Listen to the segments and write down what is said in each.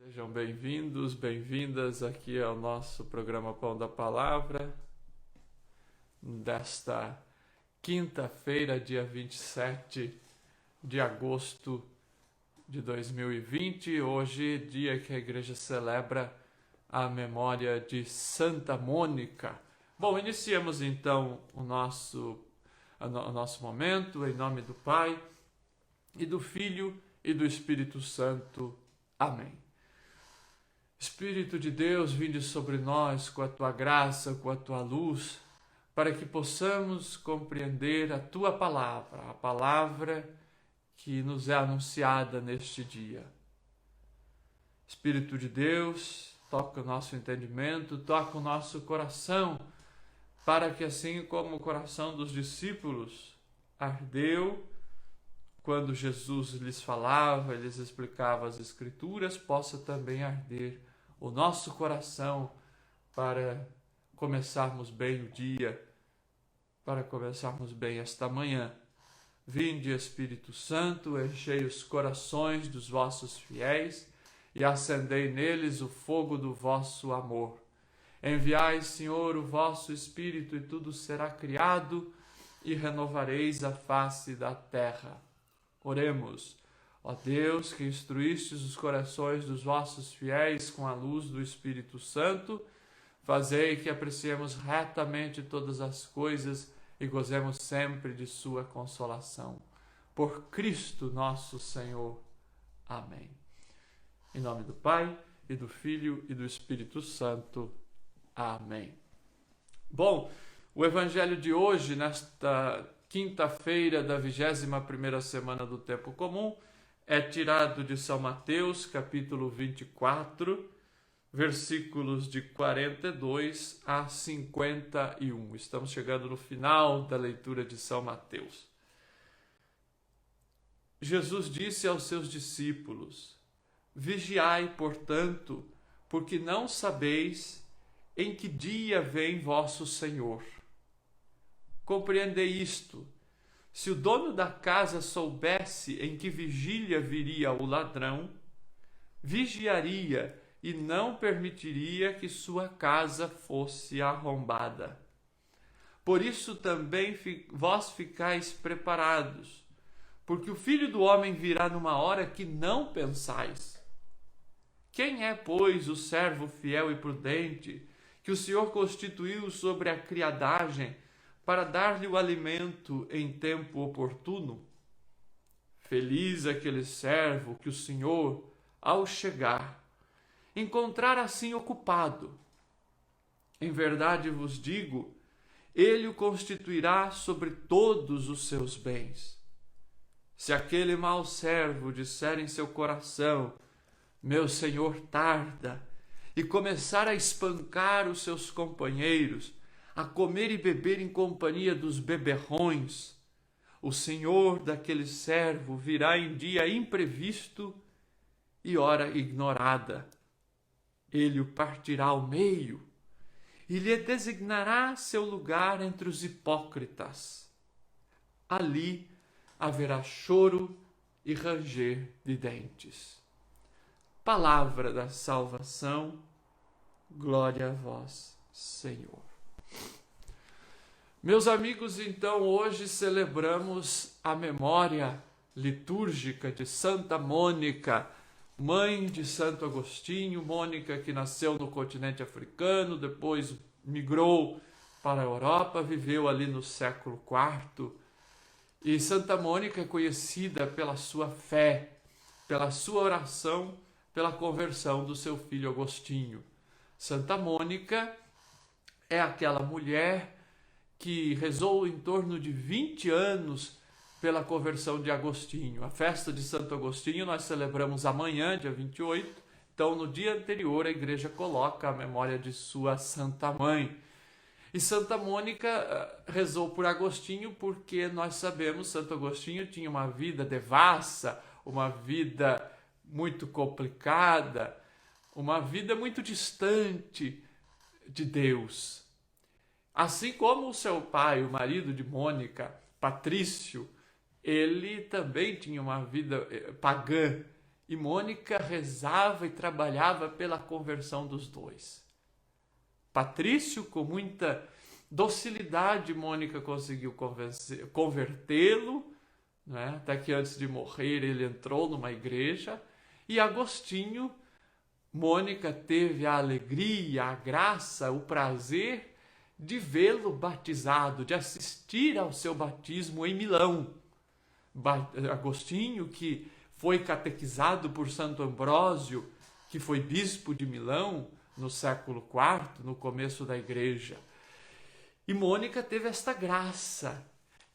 Sejam bem-vindos, bem-vindas aqui ao nosso programa Pão da Palavra, desta quinta-feira, dia 27 de agosto de 2020, hoje, dia que a igreja celebra a memória de Santa Mônica. Bom, iniciamos então o nosso momento, em nome do Pai, e do Filho, e do Espírito Santo. Amém. Espírito de Deus, vinde sobre nós com a tua graça, com a tua luz, para que possamos compreender a tua palavra, a palavra que nos é anunciada neste dia. Espírito de Deus, toca o nosso entendimento, toca o nosso coração, para que assim como o coração dos discípulos ardeu quando Jesus lhes falava, lhes explicava as Escrituras, possa também arder o nosso coração para começarmos bem o dia, para começarmos bem esta manhã. Vinde, Espírito Santo, enchei os corações dos vossos fiéis e acendei neles o fogo do vosso amor. Enviai, Senhor, o vosso Espírito e tudo será criado e renovareis a face da terra. Oremos. Ó Deus, que instruístes os corações dos vossos fiéis com a luz do Espírito Santo, fazei que apreciemos retamente todas as coisas e gozemos sempre de sua consolação. Por Cristo nosso Senhor. Amém. Em nome do Pai, e do Filho, e do Espírito Santo. Amém. Bom, o Evangelho de hoje, nesta quinta-feira da 21ª semana do Tempo Comum, é tirado de São Mateus, capítulo 24, versículos de 42 a 51. Estamos chegando no final da leitura de São Mateus. Jesus disse aos seus discípulos: Vigiai, portanto, porque não sabeis em que dia vem vosso Senhor. Compreendei isto. Se o dono da casa soubesse em que vigília viria o ladrão, vigiaria e não permitiria que sua casa fosse arrombada. Por isso também vós ficais preparados, porque o Filho do Homem virá numa hora que não pensais. Quem é, pois, o servo fiel e prudente que o Senhor constituiu sobre a criadagem para dar-lhe o alimento em tempo oportuno? Feliz aquele servo que o Senhor, ao chegar, encontrar assim ocupado. Em verdade vos digo, ele o constituirá sobre todos os seus bens. Se aquele mau servo disser em seu coração: meu senhor tarda, e começar a espancar os seus companheiros, a comer e beber em companhia dos beberrões, o senhor daquele servo virá em dia imprevisto e hora ignorada. Ele o partirá ao meio e lhe designará seu lugar entre os hipócritas. Ali haverá choro e ranger de dentes. Palavra da salvação, glória a vós, Senhor. Meus amigos, então hoje celebramos a memória litúrgica de Santa Mônica, mãe de Santo Agostinho. Mônica, que nasceu no continente africano, depois migrou para a Europa, viveu ali no século IV. E Santa Mônica é conhecida pela sua fé, pela sua oração, pela conversão do seu filho Agostinho. Santa Mônica é aquela mulher que rezou em torno de 20 anos pela conversão de Agostinho. A festa de Santo Agostinho nós celebramos amanhã, dia 28. Então, no dia anterior, a igreja coloca a memória de sua Santa Mãe. E Santa Mônica rezou por Agostinho porque nós sabemos que Santo Agostinho tinha uma vida devassa, uma vida muito complicada, uma vida muito distante de Deus. Assim como o seu pai, o marido de Mônica, Patrício, ele também tinha uma vida pagã E Mônica rezava e trabalhava pela conversão dos dois. Patrício, com muita docilidade, Mônica conseguiu convertê-lo, né? Até que antes de morrer ele entrou numa igreja. E Agostinho, Mônica teve a alegria, a graça, o prazer de vê-lo batizado, de assistir ao seu batismo em Milão. Agostinho, que foi catequizado por Santo Ambrósio, que foi bispo de Milão no século IV, no começo da igreja. E Mônica teve esta graça.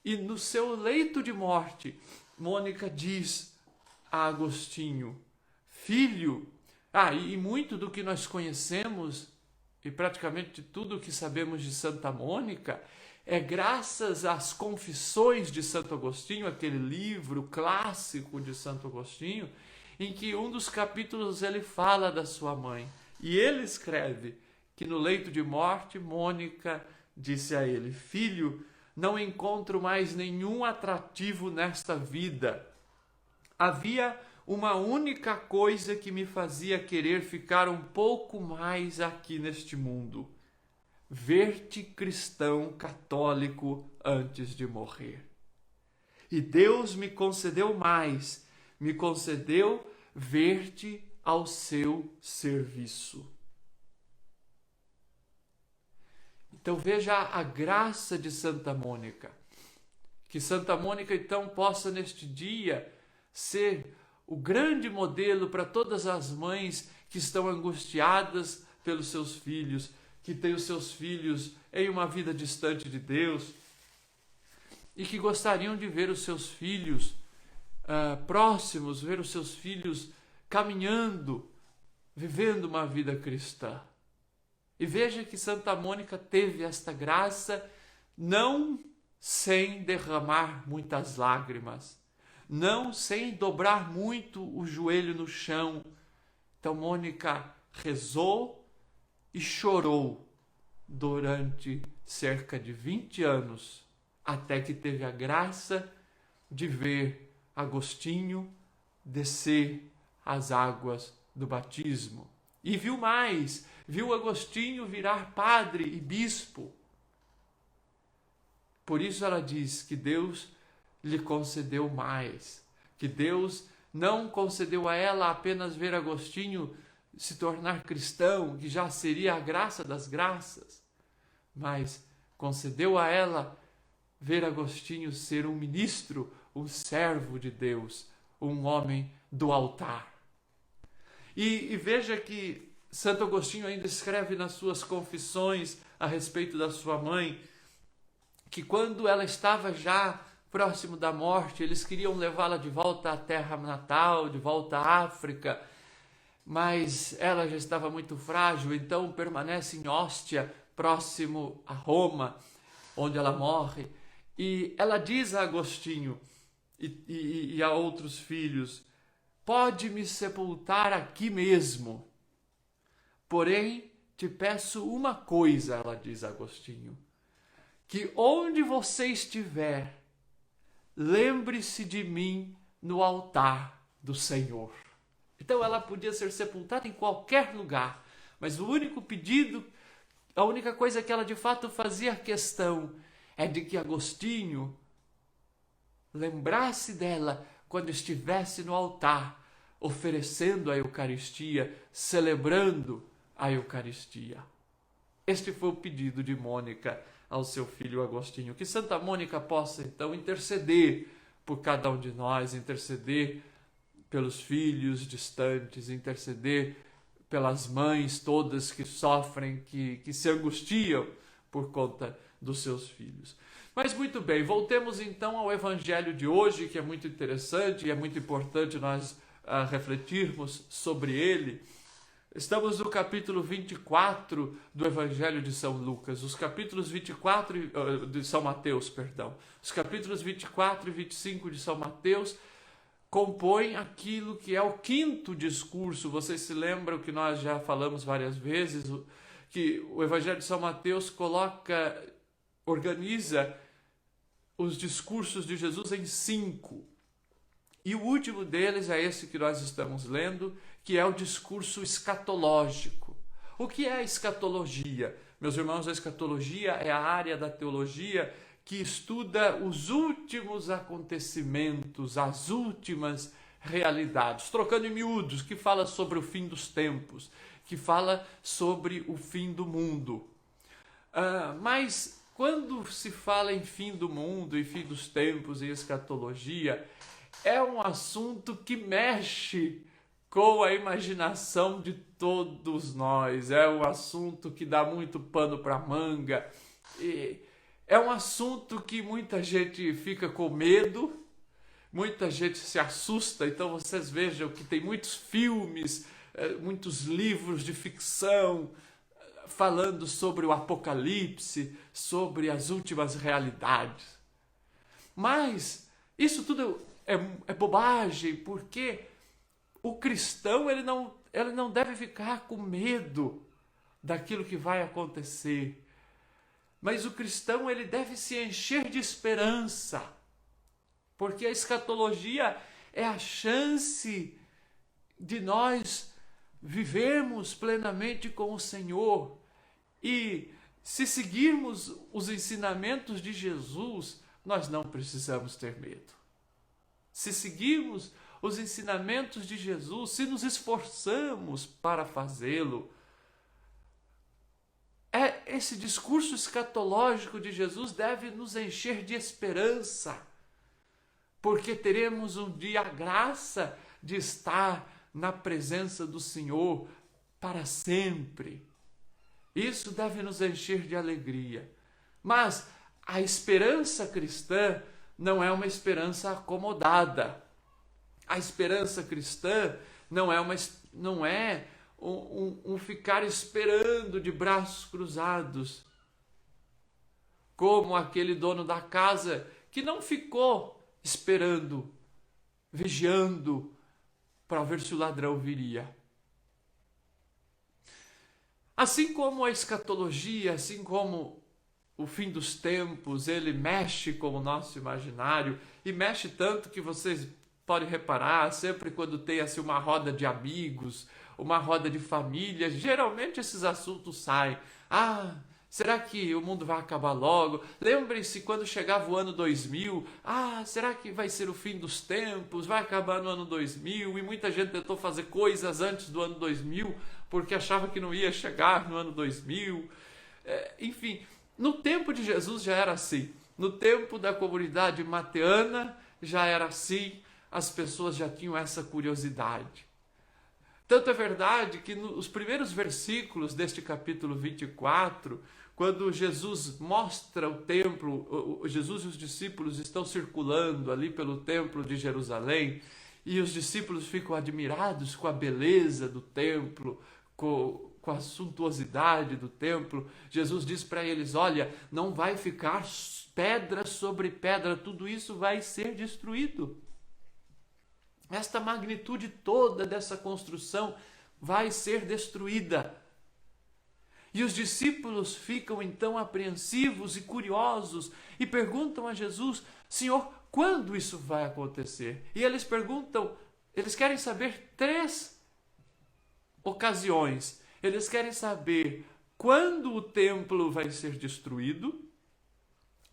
E no seu leito de morte, Mônica diz a Agostinho: filho, e muito do que nós conhecemos, e praticamente tudo o que sabemos de Santa Mônica, é graças às Confissões de Santo Agostinho, aquele livro clássico de Santo Agostinho, em que um dos capítulos ele fala da sua mãe. E ele escreve que no leito de morte, Mônica disse a ele: filho, não encontro mais nenhum atrativo nesta vida. Havia uma única coisa que me fazia querer ficar um pouco mais aqui neste mundo: ver-te cristão católico antes de morrer. E Deus me concedeu mais, me concedeu ver-te ao seu serviço. Então veja a graça de Santa Mônica. Que Santa Mônica então possa neste dia ser o grande modelo para todas as mães que estão angustiadas pelos seus filhos, que têm os seus filhos em uma vida distante de Deus e que gostariam de ver os seus filhos próximos, ver os seus filhos caminhando, vivendo uma vida cristã. E veja que Santa Mônica teve esta graça não sem derramar muitas lágrimas, não sem dobrar muito o joelho no chão. Então Mônica rezou e chorou durante cerca de 20 anos, até que teve a graça de ver Agostinho descer as águas do batismo. E viu mais, viu Agostinho virar padre e bispo. Por isso ela diz que Deus lhe concedeu mais, que Deus não concedeu a ela apenas ver Agostinho se tornar cristão, que já seria a graça das graças, mas concedeu a ela ver Agostinho ser um ministro, um servo de Deus, um homem do altar. E veja que Santo Agostinho ainda escreve nas suas confissões a respeito da sua mãe, que quando ela estava já próximo da morte, eles queriam levá-la de volta à terra natal, de volta à África, mas ela já estava muito frágil, então permanece em Óstia, próximo a Roma, onde ela morre. E ela diz a Agostinho e a outros filhos: pode me sepultar aqui mesmo, porém te peço uma coisa, ela diz a Agostinho, que onde você estiver, lembre-se de mim no altar do Senhor. Então ela podia ser sepultada em qualquer lugar, mas o único pedido, a única coisa que ela de fato fazia questão é de que Agostinho lembrasse dela quando estivesse no altar, oferecendo a Eucaristia, celebrando a Eucaristia. Este foi o pedido de Mônica ao seu filho Agostinho. Que Santa Mônica possa então interceder por cada um de nós, interceder pelos filhos distantes, interceder pelas mães todas que sofrem, que se angustiam por conta dos seus filhos. Mas muito bem, voltemos então ao Evangelho de hoje, que é muito interessante e é muito importante nós refletirmos sobre ele. Estamos no capítulo 24 do Evangelho de São Lucas, os capítulos 24 de São Mateus, perdão. Os capítulos 24 e 25 de São Mateus compõem aquilo que é o quinto discurso. Vocês se lembram que nós já falamos várias vezes, que o Evangelho de São Mateus organiza os discursos de Jesus em 5. E o último deles é esse que nós estamos lendo, que é o discurso escatológico. O que é a escatologia? Meus irmãos, a escatologia é a área da teologia que estuda os últimos acontecimentos, as últimas realidades, trocando em miúdos, que fala sobre o fim dos tempos, que fala sobre o fim do mundo. Mas quando se fala em fim do mundo e fim dos tempos e escatologia, é um assunto que mexe com a imaginação de todos nós, é um assunto que dá muito pano para manga, é um assunto que muita gente fica com medo, muita gente se assusta. Então vocês vejam que tem muitos filmes, muitos livros de ficção falando sobre o apocalipse, sobre as últimas realidades. Mas isso tudo é bobagem, porque o cristão ele não deve ficar com medo daquilo que vai acontecer. Mas o cristão ele deve se encher de esperança, porque a escatologia é a chance de nós vivermos plenamente com o Senhor. E se seguirmos os ensinamentos de Jesus, nós não precisamos ter medo. Se seguirmos os ensinamentos de Jesus, se nos esforçamos para fazê-lo, esse discurso escatológico de Jesus deve nos encher de esperança, porque teremos um dia a graça de estar na presença do Senhor para sempre. Isso deve nos encher de alegria. Mas a esperança cristã não é uma esperança acomodada. A esperança cristã não é um ficar esperando de braços cruzados, como aquele dono da casa que não ficou esperando, vigiando para ver se o ladrão viria. Assim como a escatologia, assim como o fim dos tempos, ele mexe com o nosso imaginário, e mexe tanto que vocês podem reparar, sempre quando tem assim uma roda de amigos, uma roda de família, geralmente esses assuntos saem. Será que o mundo vai acabar logo? Lembrem-se quando chegava o ano 2000, será que vai ser o fim dos tempos? Vai acabar no ano 2000? E muita gente tentou fazer coisas antes do ano 2000, porque achava que não ia chegar no ano 2000. Enfim, no tempo de Jesus já era assim. No tempo da comunidade mateana já era assim. As pessoas já tinham essa curiosidade. Tanto é verdade que nos primeiros versículos deste capítulo 24, quando Jesus mostra o templo, Jesus e os discípulos estão circulando ali pelo templo de Jerusalém, e os discípulos ficam admirados com a beleza do templo, com a suntuosidade do templo. Jesus diz para eles: olha, não vai ficar pedra sobre pedra, tudo isso vai ser destruído. Esta magnitude toda dessa construção vai ser destruída. E os discípulos ficam então apreensivos e curiosos e perguntam a Jesus: Senhor, quando isso vai acontecer? E eles querem saber 3 ocasiões. Eles querem saber quando o templo vai ser destruído,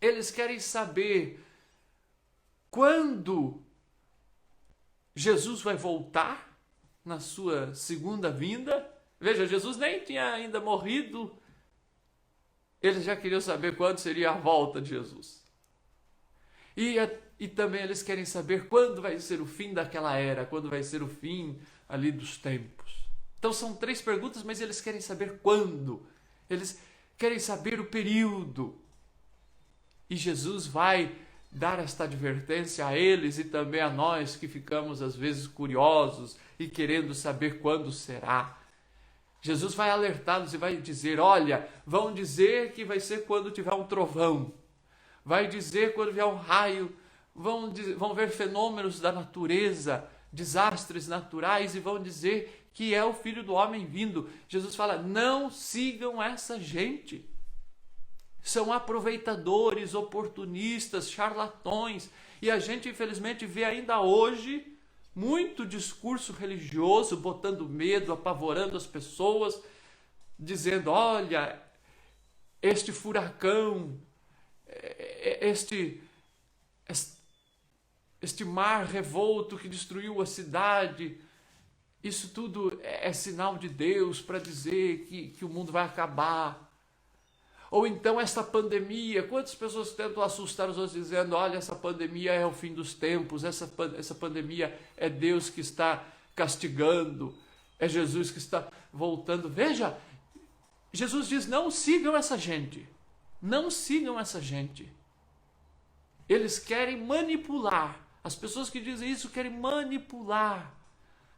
eles querem saber quando Jesus vai voltar na sua segunda vinda. Veja, Jesus nem tinha ainda morrido. Eles já queriam saber quando seria a volta de Jesus. E também eles querem saber quando vai ser o fim daquela era, quando vai ser o fim ali dos tempos. Então são 3 perguntas, mas eles querem saber quando. Eles querem saber o período. E Jesus vai dar esta advertência a eles e também a nós que ficamos às vezes curiosos e querendo saber quando será. Jesus vai alertá-los e vai dizer: olha, vão dizer que vai ser quando tiver um trovão, vai dizer quando vier um raio, vão ver fenômenos da natureza, desastres naturais, e vão dizer que é o Filho do Homem vindo. Jesus fala: não sigam essa gente. São aproveitadores, oportunistas, charlatões. E a gente, infelizmente, vê ainda hoje muito discurso religioso botando medo, apavorando as pessoas, dizendo: olha, este furacão, este mar revolto que destruiu a cidade, isso tudo é sinal de Deus para dizer que o mundo vai acabar. Ou então essa pandemia, quantas pessoas tentam assustar os outros dizendo: olha, essa pandemia é o fim dos tempos, essa pandemia é Deus que está castigando, é Jesus que está voltando. Veja, Jesus diz: não sigam essa gente, não sigam essa gente. Eles querem manipular, as pessoas que dizem isso querem manipular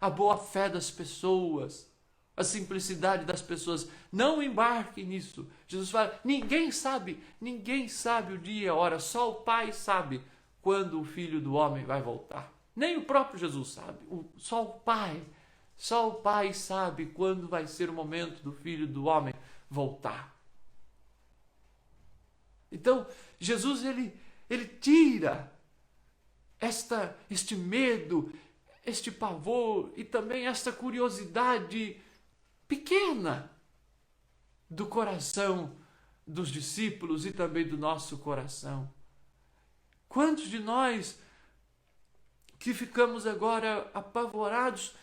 a boa fé das pessoas, a simplicidade das pessoas. Não embarque nisso. Jesus fala: ninguém sabe o dia e a hora, só o Pai sabe quando o Filho do Homem vai voltar. Nem o próprio Jesus sabe, só o Pai sabe quando vai ser o momento do Filho do Homem voltar. Então, Jesus, ele tira este medo, este pavor e também esta curiosidade pequena do coração dos discípulos e também do nosso coração. Quantos de nós que ficamos agora apavorados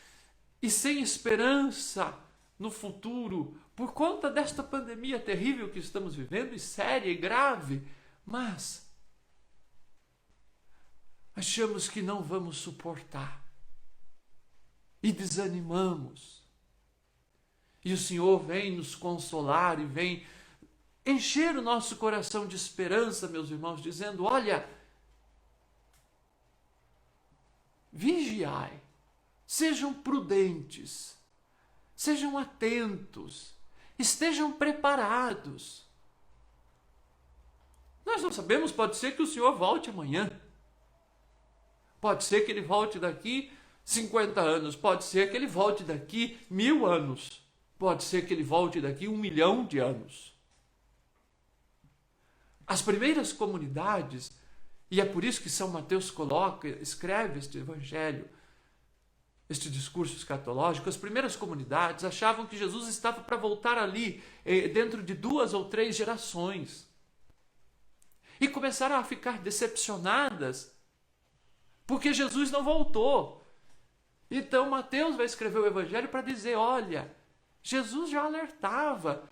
e sem esperança no futuro por conta desta pandemia terrível que estamos vivendo, e séria e grave, mas achamos que não vamos suportar e desanimamos. E o Senhor vem nos consolar e vem encher o nosso coração de esperança, meus irmãos, dizendo: olha, vigiai, sejam prudentes, sejam atentos, estejam preparados. Nós não sabemos, pode ser que o Senhor volte amanhã. Pode ser que ele volte daqui 50 anos, pode ser que ele volte daqui 1000 anos, pode ser que ele volte daqui 1 milhão de anos. As primeiras comunidades, e é por isso que São Mateus escreve este evangelho, este discurso escatológico, as primeiras comunidades achavam que Jesus estava para voltar ali dentro de 2 ou 3 gerações. E começaram a ficar decepcionadas porque Jesus não voltou. Então Mateus vai escrever o evangelho para dizer: olha, Jesus já alertava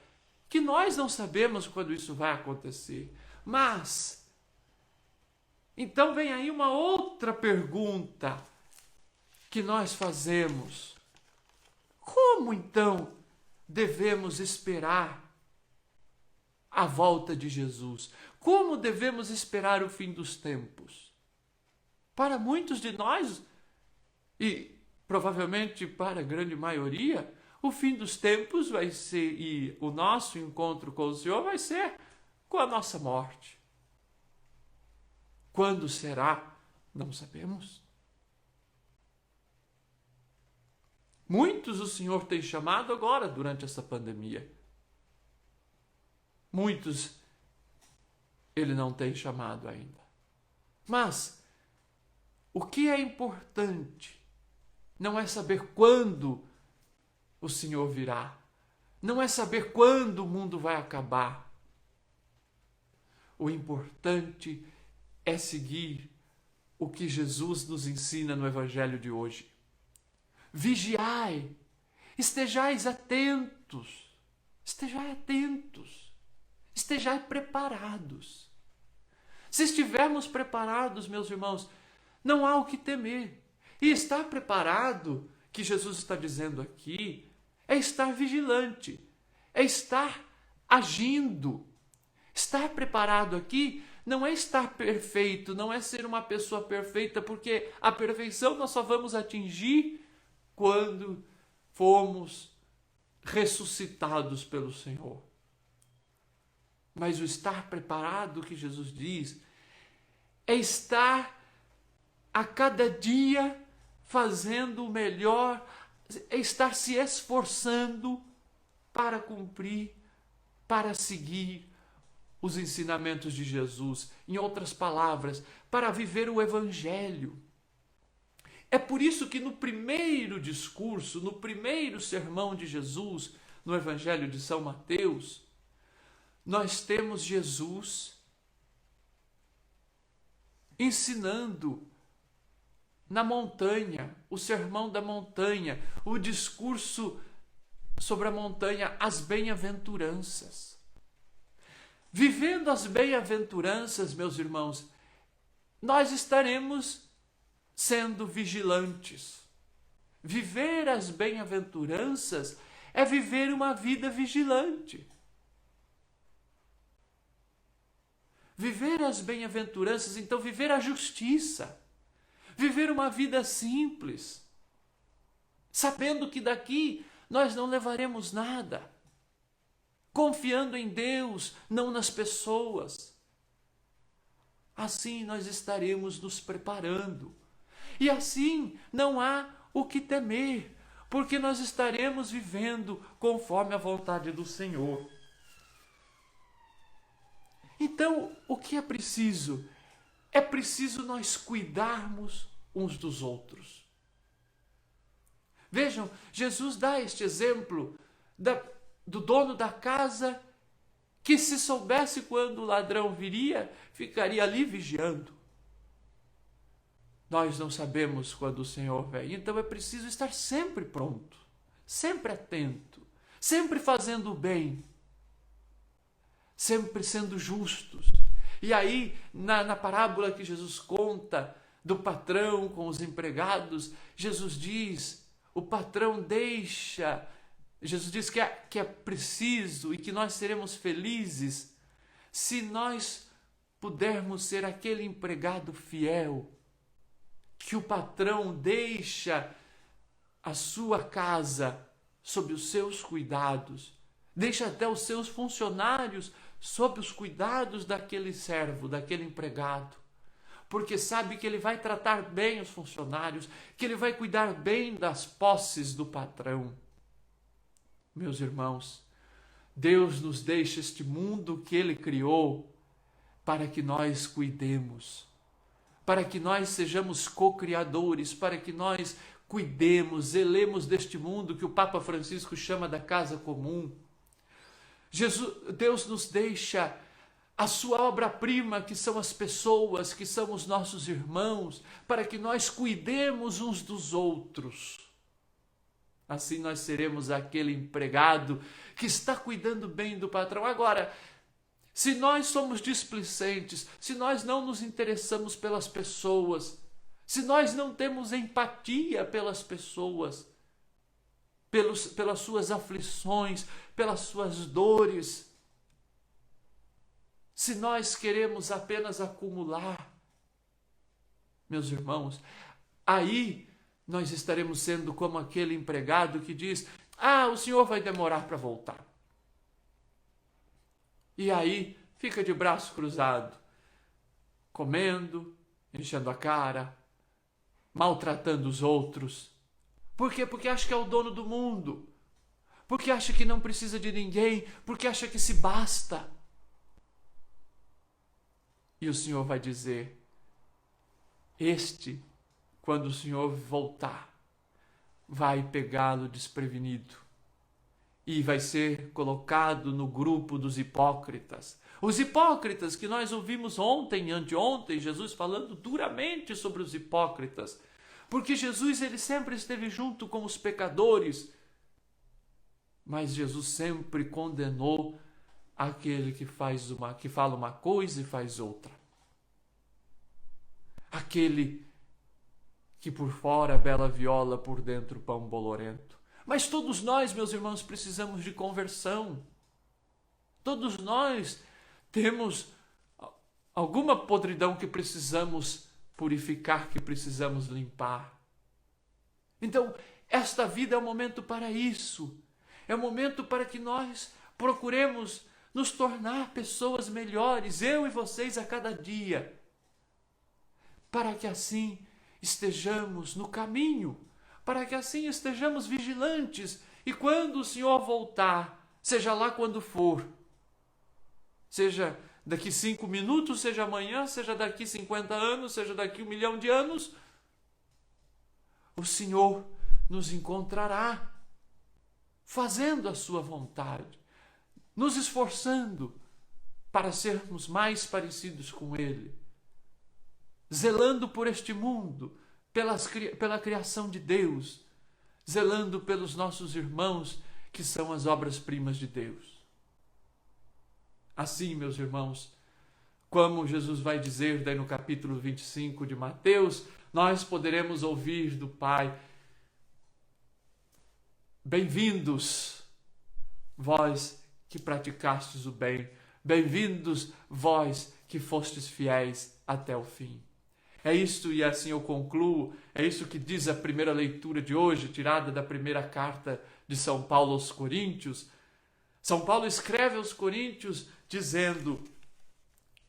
que nós não sabemos quando isso vai acontecer. Mas, então vem aí uma outra pergunta que nós fazemos: como então devemos esperar a volta de Jesus? Como devemos esperar o fim dos tempos? Para muitos de nós, e provavelmente para a grande maioria, o fim dos tempos vai ser, e o nosso encontro com o Senhor vai ser com a nossa morte. Quando será? Não sabemos. Muitos o Senhor tem chamado agora durante essa pandemia. Muitos Ele não tem chamado ainda. Mas o que é importante não é saber quando o Senhor virá. Não é saber quando o mundo vai acabar. O importante é seguir o que Jesus nos ensina no Evangelho de hoje. Vigiai, estejais atentos, estejai preparados. Se estivermos preparados, meus irmãos, não há o que temer. E estar preparado, que Jesus está dizendo aqui, é estar vigilante, é estar agindo. Estar preparado aqui não é estar perfeito, não é ser uma pessoa perfeita, porque a perfeição nós só vamos atingir quando formos ressuscitados pelo Senhor. Mas o estar preparado, que Jesus diz, é estar a cada dia fazendo o melhor, é estar se esforçando para cumprir, para seguir os ensinamentos de Jesus. Em outras palavras, para viver o Evangelho. É por isso que no primeiro discurso, no primeiro sermão de Jesus, no Evangelho de São Mateus, nós temos Jesus ensinando na montanha, o sermão da montanha, o discurso sobre a montanha, as bem-aventuranças. Vivendo as bem-aventuranças, meus irmãos, nós estaremos sendo vigilantes. Viver as bem-aventuranças é viver uma vida vigilante. Viver as bem-aventuranças, então viver a justiça. Viver uma vida simples. Sabendo que daqui nós não levaremos nada. Confiando em Deus, não nas pessoas. Assim nós estaremos nos preparando. E assim não há o que temer, porque nós estaremos vivendo conforme a vontade do Senhor. Então, o que é preciso? É preciso nós cuidarmos uns dos outros. Vejam, Jesus dá este exemplo do dono da casa que, se soubesse quando o ladrão viria, ficaria ali vigiando. Nós não sabemos quando o Senhor vem, então é preciso estar sempre pronto, sempre atento, sempre fazendo o bem, sempre sendo justos. E aí, na parábola que Jesus conta do patrão com os empregados, Jesus diz, o patrão deixa... Jesus diz que é preciso e que nós seremos felizes se nós pudermos ser aquele empregado fiel, que o patrão deixa a sua casa sob os seus cuidados, deixa até os seus funcionários sob os cuidados daquele servo, daquele empregado, porque sabe que ele vai tratar bem os funcionários, que ele vai cuidar bem das posses do patrão. Meus irmãos, Deus nos deixa este mundo que Ele criou para que nós cuidemos, para que nós sejamos co-criadores, para que nós cuidemos, zelemos deste mundo que o Papa Francisco chama da casa comum. Deus nos deixa a sua obra-prima, que são as pessoas, que são os nossos irmãos, para que nós cuidemos uns dos outros. Assim nós seremos aquele empregado que está cuidando bem do patrão. Agora, se nós somos displicentes, se nós não nos interessamos pelas pessoas, se nós não temos empatia pelas pessoas, pelas suas aflições, pelas suas dores, se nós queremos apenas acumular, meus irmãos, aí nós estaremos sendo como aquele empregado que diz, o senhor vai demorar para voltar. E aí fica de braço cruzado, comendo, enchendo a cara, maltratando os outros. Por quê? Porque acha que é o dono do mundo, porque acha que não precisa de ninguém, porque acha que se basta. E o Senhor vai dizer, quando o Senhor voltar, vai pegá-lo desprevenido e vai ser colocado no grupo dos hipócritas. Os hipócritas que nós ouvimos ontem e anteontem, Jesus falando duramente sobre os hipócritas, porque Jesus ele sempre esteve junto com os pecadores, mas Jesus sempre condenou aquele que fala uma coisa e faz outra. Aquele que por fora bela viola, por dentro pão bolorento. Mas todos nós, meus irmãos, precisamos de conversão. Todos nós temos alguma podridão que precisamos purificar, que precisamos limpar. Então, esta vida é um momento para isso. É um momento para que nós procuremos nos tornar pessoas melhores, eu e vocês a cada dia, para que assim estejamos no caminho, para que assim estejamos vigilantes e quando o Senhor voltar, seja lá quando for, seja daqui 5 minutos, seja amanhã, seja daqui 50 anos, seja daqui 1 milhão de anos, o Senhor nos encontrará fazendo a sua vontade, nos esforçando para sermos mais parecidos com Ele, zelando por este mundo, pela criação de Deus, zelando pelos nossos irmãos, que são as obras-primas de Deus. Assim, meus irmãos, como Jesus vai dizer daí no capítulo 25 de Mateus, nós poderemos ouvir do Pai: bem-vindos, vós que praticastes o bem, bem-vindos, vós que fostes fiéis até o fim. É isto, e assim eu concluo, é isso que diz a primeira leitura de hoje, tirada da primeira carta de São Paulo aos Coríntios. São Paulo escreve aos Coríntios dizendo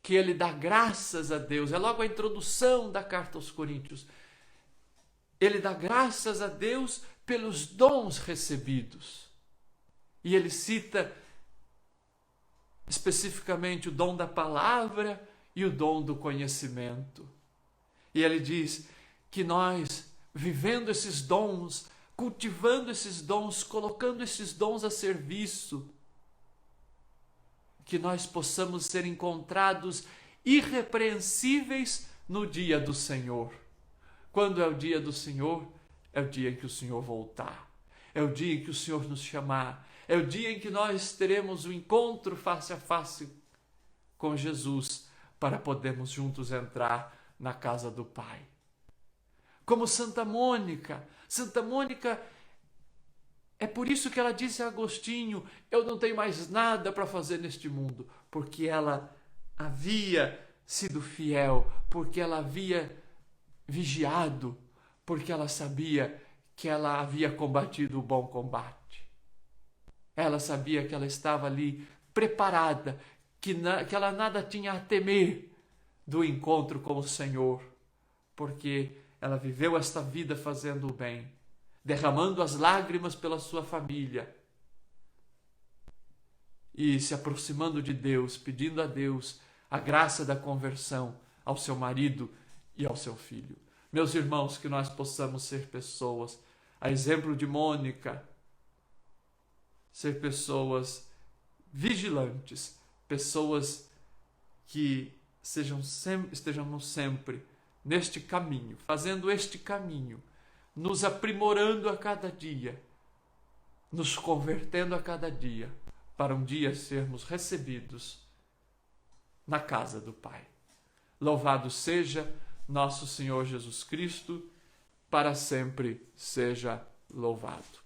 que ele dá graças a Deus, é logo a introdução da carta aos Coríntios. Ele dá graças a Deus pelos dons recebidos. E ele cita especificamente o dom da palavra e o dom do conhecimento. E ele diz que nós, vivendo esses dons, cultivando esses dons, colocando esses dons a serviço, que nós possamos ser encontrados irrepreensíveis no dia do Senhor. Quando é o dia do Senhor? É o dia em que o Senhor voltar. É o dia em que o Senhor nos chamar. É o dia em que nós teremos o encontro face a face com Jesus, para podermos juntos entrar na casa do Pai. Como Santa Mônica. Santa Mônica, é por isso que ela disse a Agostinho: eu não tenho mais nada para fazer neste mundo, porque ela havia sido fiel, porque ela havia vigiado, porque ela sabia que ela havia combatido o bom combate. Ela sabia que ela estava ali preparada, que ela nada tinha a temer do encontro com o Senhor, porque ela viveu esta vida fazendo o bem, derramando as lágrimas pela sua família e se aproximando de Deus, pedindo a Deus a graça da conversão ao seu marido e ao seu filho. Meus irmãos, que nós possamos ser pessoas, a exemplo de Mônica, ser pessoas vigilantes, pessoas que estejamos sempre neste caminho, fazendo este caminho, nos aprimorando a cada dia, nos convertendo a cada dia, para um dia sermos recebidos na casa do Pai. Louvado seja nosso Senhor Jesus Cristo, para sempre seja louvado.